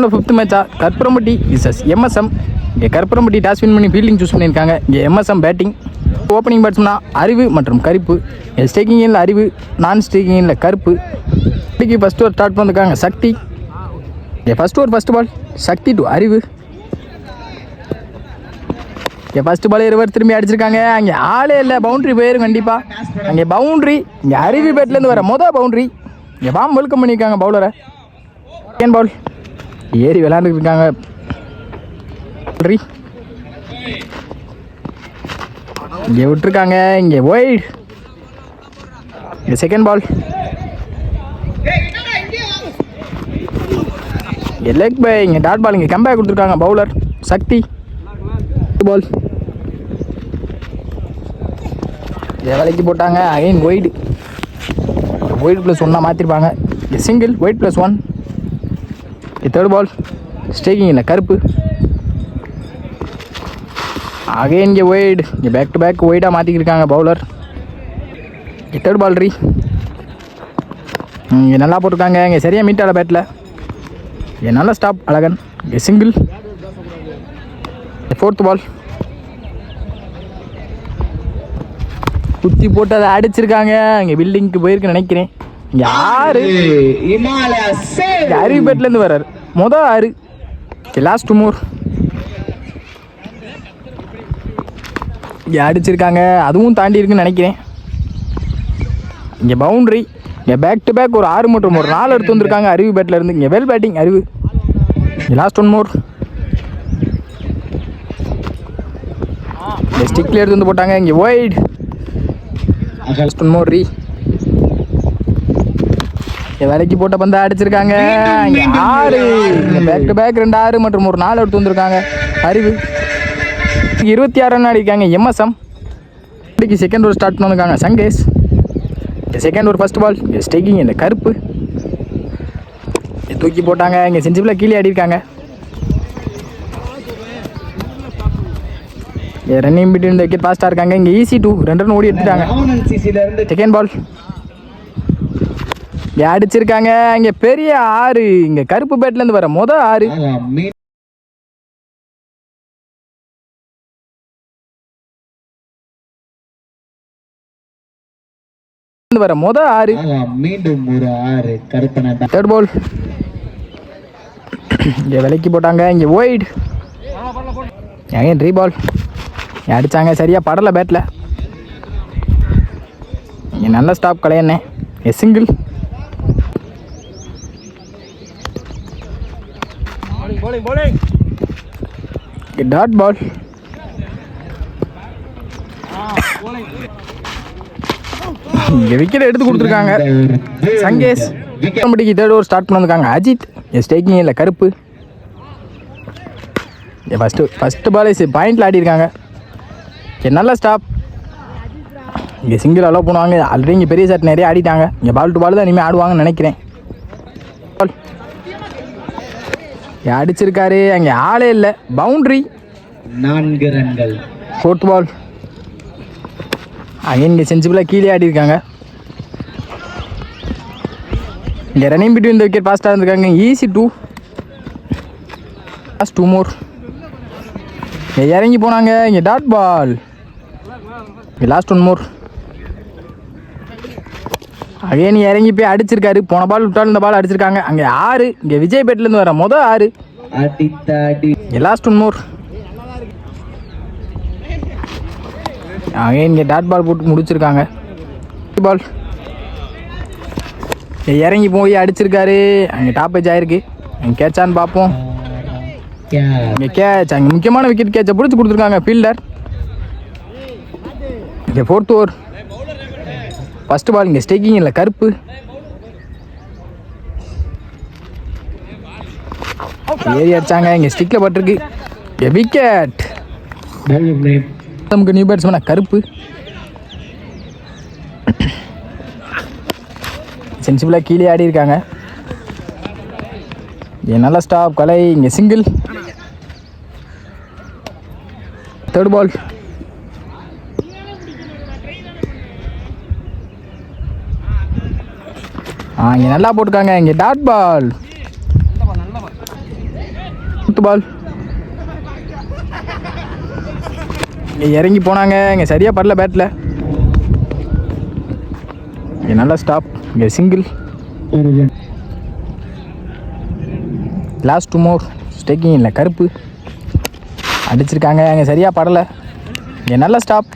ரவுண்டில் 5th மேட்சா கற்பூரம்பட்டி versus MSM. இங்கே கற்பூரம்பட்டி டாஸ் வின் பண்ணி ஃபீல்டிங் சூஸ் பண்ணியிருக்காங்க. இங்கே எம்எஸ்எம் பேட்டிங். ஓப்பனிங் பேட்ஸ்மனா அறிவு மற்றும் கருப்பு. ஸ்டேக்கிங்கில் அறிவு, நான் ஸ்டேக்கிங்கில் கருப்பு. இன்னைக்கு ஃபஸ்ட் ஓவர் ஸ்டார்ட் பண்ணிருக்காங்க சக்தி. இங்கே first over first ball Sakthi to Arivu. இங்கே ஃபஸ்ட்டு பால் இருவர் திரும்பி அடிச்சிருக்காங்க. அங்கே ஆளே இல்லை, பவுண்ட்ரி போயிடும் கண்டிப்பாக. அங்கே பவுண்ட்ரி. இங்கே அறிவு பேட்லேருந்து வர பவுண்ட்ரி. இங்கே பாம் வெல்கம் பண்ணியிருக்காங்க பவுலரை. செகண்ட் பால் ஏறி விளையாண்டுட்டு இருக்காங்க. இங்கே விட்டுருக்காங்க. இங்கே ஒயிட். இங்கே செகண்ட் பால் இங்கே லெக் பை. இங்கே டாட் பால். இங்கே கம்பேக் கொடுத்துருக்காங்க பவுலர் சக்தி. பால் வேலைக்கு போட்டாங்க. Again wide. ஒயிட் +1 மாற்றிருப்பாங்க. இங்கே single wide +1. Third ball staking இல்லை கருப்பு. அகைன் இங்கே ஒயிட். இங்கே பேக் டு பேக் ஒயிட்டாக மாற்றிக்கிருக்காங்க பவுலர். தேர்ட் பால் இங்கே நல்லா போட்டிருக்காங்க. இங்கே சரியாக மீட் ஆகல பேட்டில். இங்கே நல்லா ஸ்டாப் அழகன். இங்கே சிங்கிள். ஃபோர்த் பால் குத்தி போட்டு அதை அடிச்சிருக்காங்க. இங்கே பில்டிங்க்கு போயிருக்குன்னு நினைக்கிறேன். இங்கே 6 அறிவு பேட்லேருந்து வர்றாரு. 6 லாஸ்ட் 2 more. இங்கே அடிச்சிருக்காங்க. அதுவும் தாண்டி இருக்குன்னு நினைக்கிறேன். இங்கே பவுண்ட்ரி. இங்கே பேக் டு பேக் ஒரு 6 மற்றும் ஒரு 4 எடுத்து வந்திருக்காங்க அறிவு பேட்டில் இருந்து. இங்கே வெல் பேட்டிங் அறிவு. இங்கே லாஸ்ட் 1 more. இங்கே ஸ்டிக்கில் எடுத்து வந்து போட்டாங்க. இங்கே ஒயிட். Last 1 more. வேலைக்கு போட்ட பந்தா அடிச்சிருக்காங்க. இங்கே 6. இங்கே பேக் டு பேக் 2 6 மற்றும் ஒரு 4 எடுத்து வந்திருக்காங்க அறிவு. 26 ரன் அடிக்காங்க எம்எஸ்எம். இன்னைக்கு செகண்ட் ஓவர் ஸ்டார்ட் பண்ணிருக்காங்க Sankesh. Second over first ball striking இந்த கருப்பு. தூக்கி போட்டாங்க. இங்கே செஞ்சிபில் கீழே ஆடிருக்காங்க. ரன்னிங் பிட்வீன் இந்த விக்கெட் ஃபாஸ்ட்டாக இருக்காங்க. இங்கே ஈஸி 2 2 ரன் ஓடி எடுத்துட்டாங்க. செகண்ட் பால் இங்கே அடிச்சிருக்காங்க. இங்கே பெரிய 6. இங்கே கருப்பு பேட்லேருந்து வர 6 வர 6 மீண்டும் ஒரு 6 கருப்பன. தேர்ட் பால் இங்கே விலைக்கு போட்டாங்க. இங்கே ஒயிட். ஏன் ரீ பால் அடித்தாங்க. சரியாக படலை பேட்டில். இங்கே நல்ல ஸ்டாப் கலையண்ணே. சிங்கிள். டாட் பால் இங்கே விக்கெட் எடுத்து கொடுத்துருக்காங்க சங்கேஷ். கம்பெனிக்கு தேர்ட் ஓவர் ஸ்டார்ட் பண்ணிருக்காங்க அஜித். ஸ்டேக்கிங் இல்லை கருப்பு. ஃபஸ்ட்டு பால் பாயிண்டில் ஆடிருக்காங்க. நல்ல ஸ்டாப். இங்கே சிங்கிள் அலோவ் பண்ணுவாங்க. ஆல்ரெடி இங்கே பெரிய ஷாட் நிறைய ஆடிட்டாங்க. இங்கே பால் டு பால் தான் இனிமேல் ஆடுவாங்கன்னு நினைக்கிறேன். அடிச்சிருக்காரு. அங்கே ஆளே இல்லை, பவுண்ட்ரி. 4 ரன்கள். ஃபோர்த் பால் அங்கே இங்கே செஞ்சிபில் கீழே ஆடிருக்காங்க. இங்கே ரன்னிங் பிட்வீன் இந்த விக்கெட் ஃபாஸ்ட்டாக இருந்திருக்காங்க. Easy 2 last 2 more. இங்கே இறங்கி போனாங்க. இங்கே டாட் பால். இங்கே லாஸ்ட் 1 more. அகைன் இறங்கி போய் அடிச்சிருக்காரு. போன பால் விட்டாலும் இந்த பால் அடிச்சிருக்காங்க. அங்கே 6. இங்கே விஜய் பேட்லேருந்து வர 6 இங்கே லாஸ்ட் 1 more. அகைன் இங்கே டாட் பால் போட்டு முடிச்சிருக்காங்க. பால் இறங்கி போய் அடிச்சிருக்காரு. அங்கே டாப் ஏஜ் ஆயிருக்கு. அங்கே கேட்சான்னு பார்ப்போம். இங்கே கேட்ச். அங்கே முக்கியமான விக்கெட் கேட்சை பிடிச்சி கொடுத்துருக்காங்க ஃபீல்டர். இங்கே ஃபோர்த் ஓவர் ஃபர்ஸ்ட் பால் இங்கே ஸ்டேக்கிங் இல்லை கருப்பு. ஏறி அடிச்சாங்க. இங்கே ஸ்டிக்கில் பட்டிருக்கு. இங்கே விக்கெட். நமக்கு நியூ பேட்ஸ்மேனா கருப்பு. சென்சிபிளாக கீழே ஆடி இருக்காங்க. நல்ல ஸ்டாப் கலை. இங்கே சிங்கிள். தேர்ட் பால் இங்கே நல்லா போட்டுருக்காங்க. இங்கே டாட் பால். பால். இங்கே இறங்கி போனாங்க, இங்கே சரியாக படல பேட்டில். இங்கே நல்லா ஸ்டாப். இங்கே சிங்கிள். லாஸ்ட் 2 more ஸ்டேக்கிங் இல்லை கருப்பு அடிச்சிருக்காங்க, இங்கே சரியாக படலை. இங்கே நல்லா ஸ்டாப்.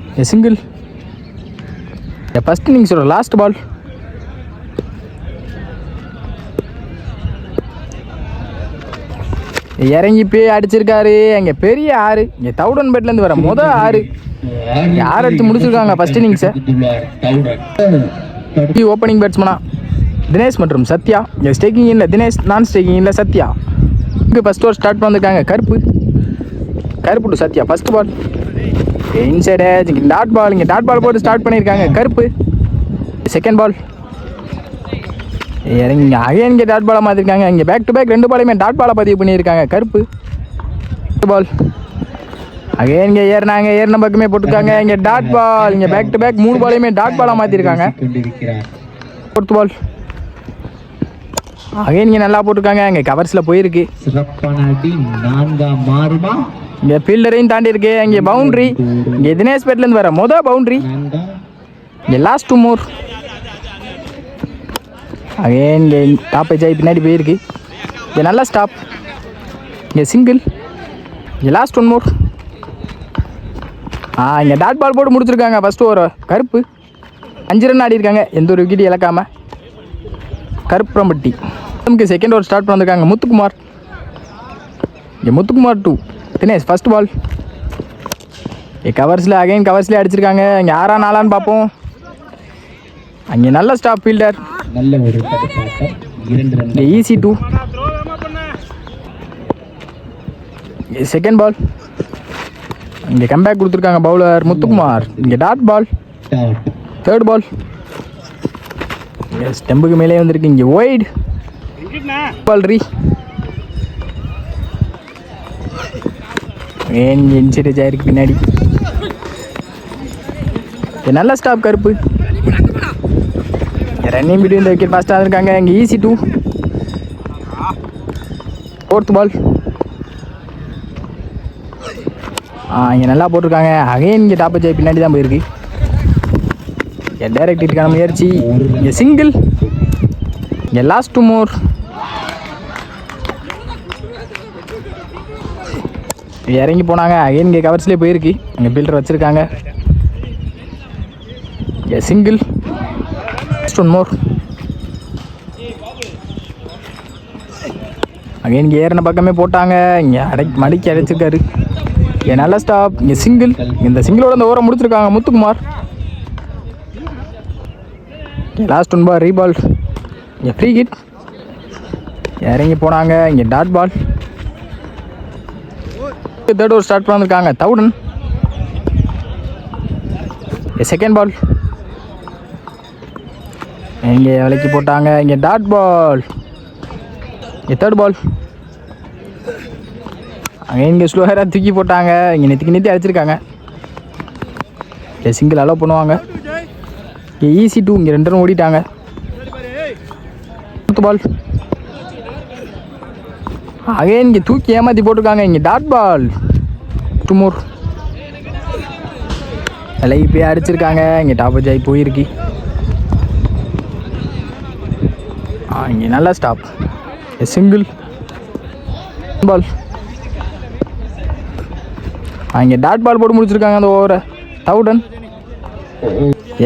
இங்கே சிங்கிள். ஃபஸ்ட் இன்னிங்ஸோட லாஸ்ட் பால். இறங்கி போய் அடிச்சிருக்காரு. அங்கே பெரிய ஆறு. இங்கே தவுடன் பேட்லேருந்து வர மொதல் ஆறு. யார் அடித்து முடிச்சிருக்காங்க ஃபஸ்ட் இன்னிங்ஸை. ஓப்பனிங் பேட்ஸ்மனா தினேஷ் மற்றும் சத்யா. இங்கே ஸ்டேக்கிங் இல்லை தினேஷ், நான் ஸ்டேக்கிங் இல்லை சத்யா. இங்கே ஃபஸ்ட் ஓவர் ஸ்டார்ட் பண்ணிருக்காங்க Karuppu. Karuppu to Sathya first ball. Inside இங்கே டாட் பால். இங்கே டாட் பால் போட்டு ஸ்டார்ட் பண்ணியிருக்காங்க கருப்பு. செகண்ட் பால் இறங்கி அகைன் இங்கே டாட் பாலாக மாற்றிருக்காங்க. இங்கே பேக் டு பேக் 2 பாலையுமே டாட் பாலாக பதிவு பண்ணியிருக்காங்க கருப்பு. பால் அகைன் இங்கே ஏறின பக்கமே போட்டிருக்காங்க. இங்கே டாட் பால். இங்கே பேக் டு பேக் 3 பாலையுமே டாட் பாலாக மாற்றிருக்காங்க. ஃபோர்த் பால் அகைன் இங்கே நல்லா போட்டிருக்காங்க. இங்கே கவர்ஸில் போயிருக்கு. இங்கே ஃபீல்டரையும் தாண்டி இருக்கு. இங்கே பவுண்ட்ரி. இங்கே தினேஷ் பேட்லேருந்து வர மொதல் பவுண்ட்ரி. இங்கே லாஸ்ட் 2 more. அகைன் இங்கே டாப் ஏஜ் ஆகி பின்னாடி போயிருக்கு. இங்கே நல்லா ஸ்டாப். இங்கே சிங்கிள். இங்கே லாஸ்ட் 1 more. இங்கே டாட் பால் போட்டு முடிச்சிருக்காங்க ஃபஸ்ட் ஓவர் கருப்பு. 5 ரன் ஆடி இருக்காங்க, எந்த ஒரு விக்கெட் இழக்காமல். கருப்புரம்பட்டி. நமக்கு செகண்ட் ஓவர் ஸ்டார்ட் பண்ணிருக்காங்க முத்துக்குமார். இங்கே முத்துக்குமார் 2 தினேஷ் ஃபஸ்ட் பால். கவர்ஸில் அகைன் கவர்ஸ்லேயே அடிச்சிருக்காங்க. இங்கே 6ஆ 4ஆன்னு பார்ப்போம். அங்கே நல்ல ஸ்டாப் ஃபீல்டர். இங்கே ஈஸி 2. Second ball. இங்கே கம்பேக் கொடுத்துருக்காங்க பவுலர் முத்துக்குமார். இங்கே டாட் பால். தேர்ட் பால். ஸ்டெம்புக்கு மேலே வந்திருக்கு. இங்கே ஒய்டு பால் ரீ. இங்கே இன்சைட் ஆயிருக்கு பின்னாடி. நல்ல ஸ்டாப் கருப்பு. ரன்னிங் பிட்வீன் இந்த விக்கெட் ஃபாஸ்ட்டாக இருக்காங்க. இங்கே ஈஸி 2. ஃபோர்த் பால். இங்கே நல்லா போட்டிருக்காங்க. அகைன் இங்கே டாப் ஜாய் பின்னாடி தான் போயிருக்கு. டைரக்ட் ஹிட்டுக்கான முயற்சி. இங்கே சிங்கிள். இங்கே லாஸ்ட் 2 more. இறங்கி போனாங்க. அகைன் இங்கே கவர்ஸ்லேயே போயிருக்கு. இங்கே ஃபீல்டர் வச்சுருக்காங்க. இங்கே சிங்கிள். Last 1 more. அகைன் இங்கே ஏறின பக்கமே போட்டாங்க. இங்கே மடிக்கி அடைச்சிருக்காரு. இங்கே நல்ல ஸ்டாப். இங்கே சிங்கிள். இந்த சிங்கிளோட இந்த ஓவரை முடிச்சிருக்காங்க முத்துக்குமார். லாஸ்ட் 1 பால் ரீபால். இங்கே ஃப்ரீ ஹிட். இறங்கி போனாங்க. இங்கே dot ball. Third over start பண்ணிருக்காங்க தவுடன். Second ball. இங்கே விலைக்கு போட்டாங்க. இங்கே டாட் பால். இங்கே தேர்ட் பால். அங்கே இங்கே ஸ்லோஹராக தூக்கி போட்டாங்க. இங்கே நிறுத்தி அடிச்சிருக்காங்க. இங்கே சிங்கிள் அலோவ் பண்ணுவாங்க. இங்கே ஈஸி 2. இங்கே 2 ரன் ஓடிட்டாங்க. ஃபோர்த் பால். அகைன் இங்கே தூக்கி ஏமாற்றி போட்டிருக்காங்க. இங்கே டாட் பால். 2 more. விலைக்கு போய் அடிச்சிருக்காங்க. இங்கே டாப் ஜாய் போயிருக்கு. இங்கே நல்லா ஸ்டாப். சிங்கிள் பால். இங்கே டாட் பால் போட்டு முடிச்சிருக்காங்க அந்த ஓவரை தவுடன்.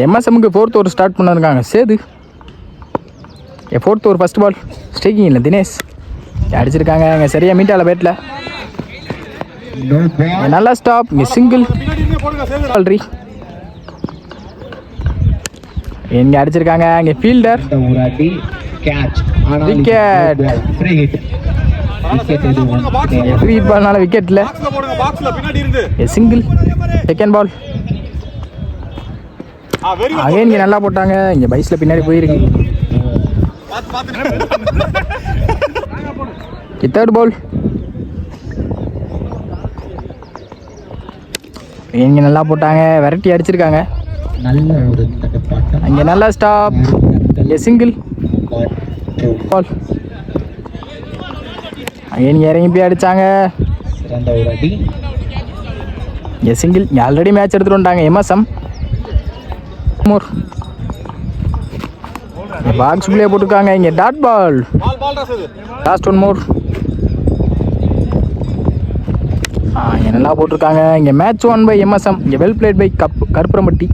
எம்எஸ்எம்க்கு ஃபோர்த் ஓவர் ஸ்டார்ட் பண்ணிருக்காங்க Sethu. Fourth over first ball. Staking இல்லை தினேஷ் அடிச்சிருக்காங்க. இங்கே சரியாக மீட்டால பேட்டில். நல்லா ஸ்டாப். இங்கே சிங்கிள் பால்ரி. இங்கே அடிச்சிருக்காங்க. இங்கே ஃபீல்டர் விக்கெட். ஃப்ரீ பால்னால விக்கெட்டில். சிங்கிள். Second ball. அகைன் இங்கே நல்லா போட்டாங்க. இங்கே பைஸில் பின்னாடி போயிருக்கு. Third ball. இங்கே நல்லா போட்டாங்க. விரட்டி அடிச்சிருக்காங்க. அங்கே நல்லா ஸ்டாப். இங்கே சிங்கிள் பால். அங்கே நீங்கள் இறங்கி போய் அடித்தாங்க. சிறந்த ஒரு அடி. இங்கே சிங்கிள். இங்கே ஆல்ரெடி மேட்ச் எடுத்துகிட்டு வந்துட்டாங்க எம்எஸ்எம். மோர் பாக்ஸ் பிளே போட்டிருக்காங்க. இங்கே dot ball. Last one more. என்னெல்லாம் போட்டிருக்காங்க. இங்கே மேட்ச் ஒன் பை எம்எஸ்எம். இங்கே வெல் பிளேட் பை கருப்பரம்பட்டி.